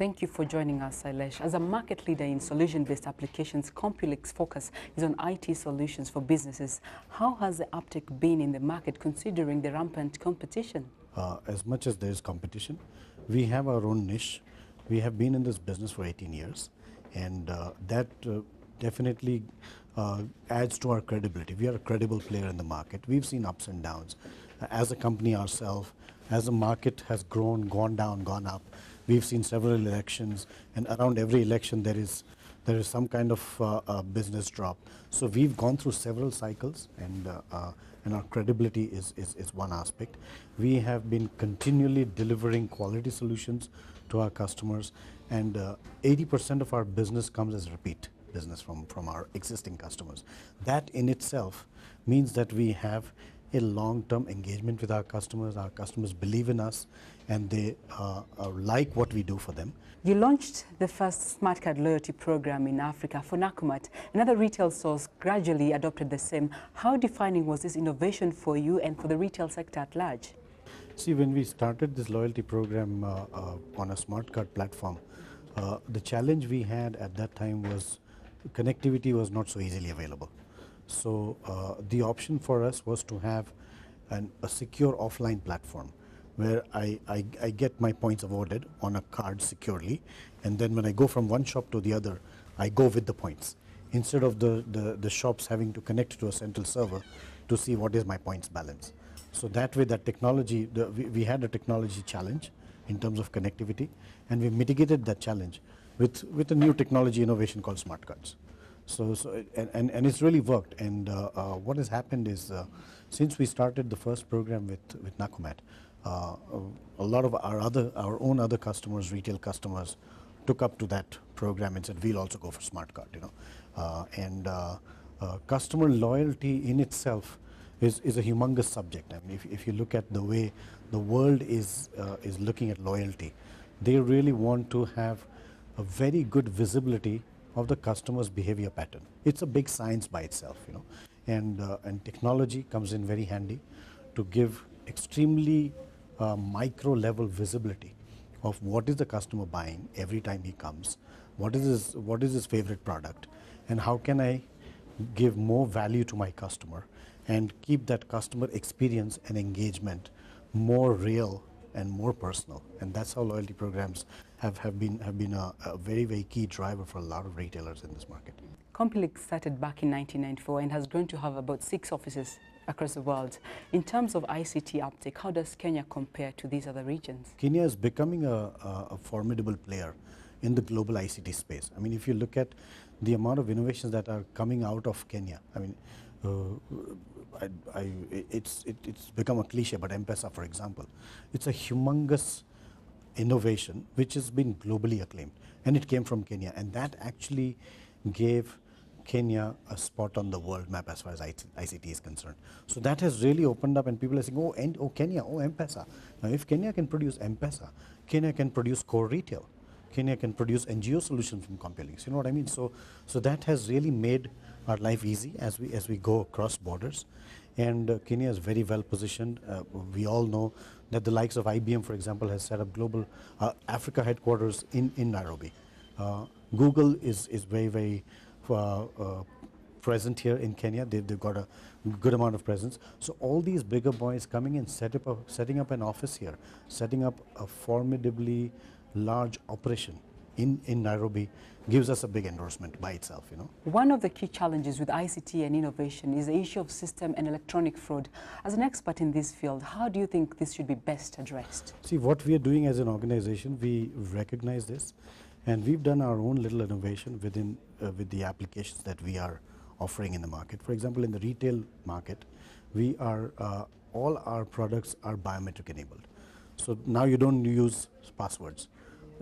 Thank you for joining us, Sailesh. As a market leader in solution-based applications, Compulex's focus is on IT solutions for businesses. How has the uptake been in the market considering the rampant competition? As much as there is competition, we have our own niche. We have been in this business for 18 years, and that definitely adds to our credibility. We are a credible player in the market. We've seen ups and downs. As a company ourselves, as the market has grown, gone down, gone up, we've seen several elections, and around every election there is some kind of business drop. So we've gone through several cycles, and our credibility is one aspect. We have been continually delivering quality solutions to our customers, and 80% of our business comes as repeat business from our existing customers. That in itself means that we have a long-term engagement with our customers. Our customers believe in us, and they like what we do for them. You launched the first smart card loyalty program in Africa for Nakumatt. Another retail stores gradually adopted the same. How defining was this innovation for you and for the retail sector at large? See, when we started this loyalty program on a smart card platform, the challenge we had at that time was connectivity was not so easily available. So the option for us was to have a secure offline platform where I get my points awarded on a card securely, and then when I go from one shop to the other, I go with the points, instead of the shops having to connect to a central server to see what is my points balance. So that way, that technology, we had a technology challenge in terms of connectivity, and we mitigated that challenge with a new technology innovation called smart cards. And it's really worked. And what has happened is, since we started the first program with Nakumatt, a lot of our own other customers, retail customers, took up to that program and said, we'll also go for smart card, customer loyalty in itself is a humongous subject. I mean, if you look at the way the world is looking at loyalty, they really want to have a very good visibility of the customer's behavior pattern. It's a big science by itself, and technology comes in very handy to give extremely micro level visibility of what is the customer buying every time he comes, what is his favorite product, and how can I give more value to my customer and keep that customer experience and engagement more real and more personal. And that's how loyalty programs have been a very, very key driver for a lot of retailers in this market. Complex started back in 1994 and has grown to have about 6 offices across the world. In terms of ICT uptake, how does Kenya compare to these other regions? Kenya is becoming a formidable player in the global ICT space. I mean, if you look at the amount of innovations that are coming out of Kenya, I mean, it's become a cliche, but M-Pesa, for example, it's a humongous innovation which has been globally acclaimed, and it came from Kenya, and that actually gave Kenya a spot on the world map as far as ICT is concerned. So that has really opened up, and people are saying, oh Kenya, oh M-Pesa. Now if Kenya can produce M-Pesa, Kenya can produce core retail, Kenya can produce NGO solutions from Compulix. You know what I mean? So that has really made our life easy as we go across borders, and Kenya is very well positioned. We all know that the likes of IBM, for example, has set up global Africa headquarters in Nairobi. Google is very, very present here in Kenya. They've got a good amount of presence. So all these bigger boys coming in, setting up an office here, setting up a formidably large operation in Nairobi gives us a big endorsement by itself, One of the key challenges with ICT and innovation is the issue of system and electronic fraud. As an expert in this field, how do you think this should be best addressed? See, what we are doing as an organization, we recognize this, and we've done our own little innovation within with the applications that we are offering in the market. For example, in the retail market, we are all our products are biometric enabled. So now you don't use passwords.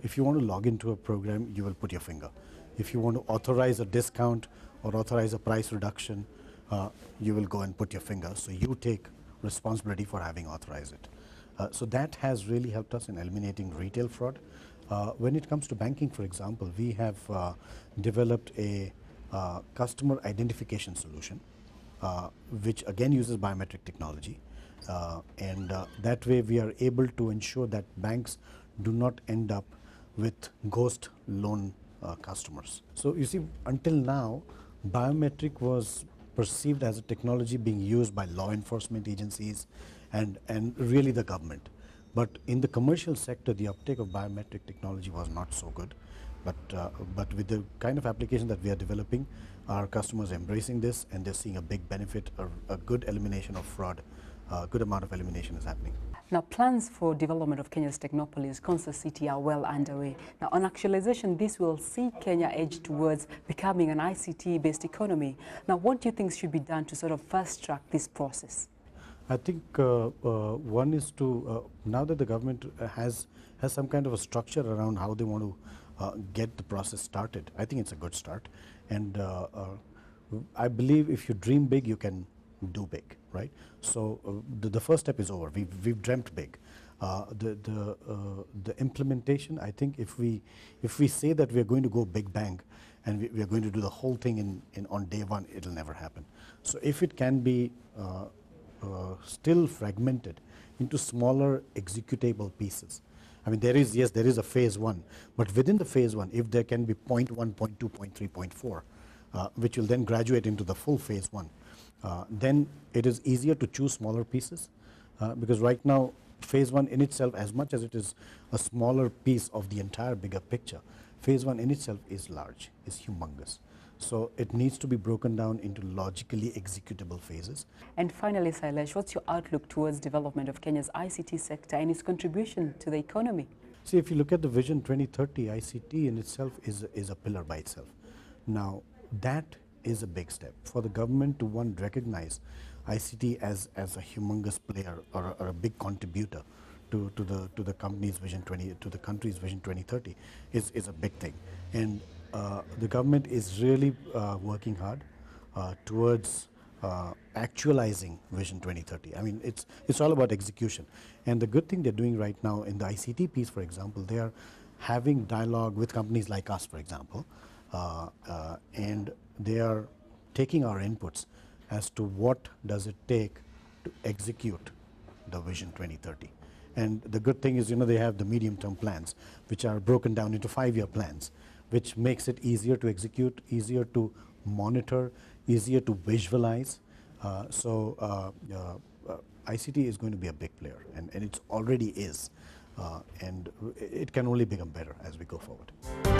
If you want to log into a program, you will put your finger. If you want to authorize a discount or authorize a price reduction, you will go and put your finger. So you take responsibility for having authorized it. So that has really helped us in eliminating retail fraud. When it comes to banking, for example, we have developed a customer identification solution, which again uses biometric technology. That way we are able to ensure that banks do not end up with ghost loan customers. So you see, until now, biometric was perceived as a technology being used by law enforcement agencies and really the government. But in the commercial sector, the uptake of biometric technology was not so good. But with the kind of application that we are developing, our customers are embracing this, and they're seeing a big benefit, a good elimination of fraud, a good amount of elimination is happening. Now, plans for development of Kenya's Technopolis, Concert City, are well underway. Now, on actualization, this will see Kenya edge towards becoming an ICT-based economy. Now, what do you think should be done to sort of fast-track this process? I think one is to, now that the government has some kind of a structure around how they want to get the process started, I think it's a good start. And I believe if you dream big, you can do big, right? So the first step is over. We've dreamt big. The implementation, I think if we say that we are going to go big bang and we are going to do the whole thing on day one, it'll never happen. So if it can be still fragmented into smaller executable pieces. I mean, there is a phase one, but within the phase one, if there can be 0.1, 0.2, 0.3, 0.4, which will then graduate into the full phase one, then it is easier to choose smaller pieces, because right now, phase one in itself, as much as it is a smaller piece of the entire bigger picture, phase one in itself is large, is humongous. So it needs to be broken down into logically executable phases. And finally, Sailesh, what's your outlook towards development of Kenya's ICT sector and its contribution to the economy? See, if you look at the Vision 2030, ICT in itself is a pillar by itself. Now, that is a big step for the government to, one, recognize ICT as a humongous player or a big contributor to the company's Vision 20, to the country's Vision 2030 is a big thing. And the government is really working hard towards actualizing Vision 2030. I mean, it's all about execution. And the good thing they're doing right now in the ICT piece, for example, they are having dialogue with companies like us, for example, and they are taking our inputs as to what does it take to execute the Vision 2030. And the good thing is, they have the medium-term plans, which are broken down into 5-year plans, which makes it easier to execute, easier to monitor, easier to visualize. ICT is going to be a big player, and it already is, and it can only become better as we go forward.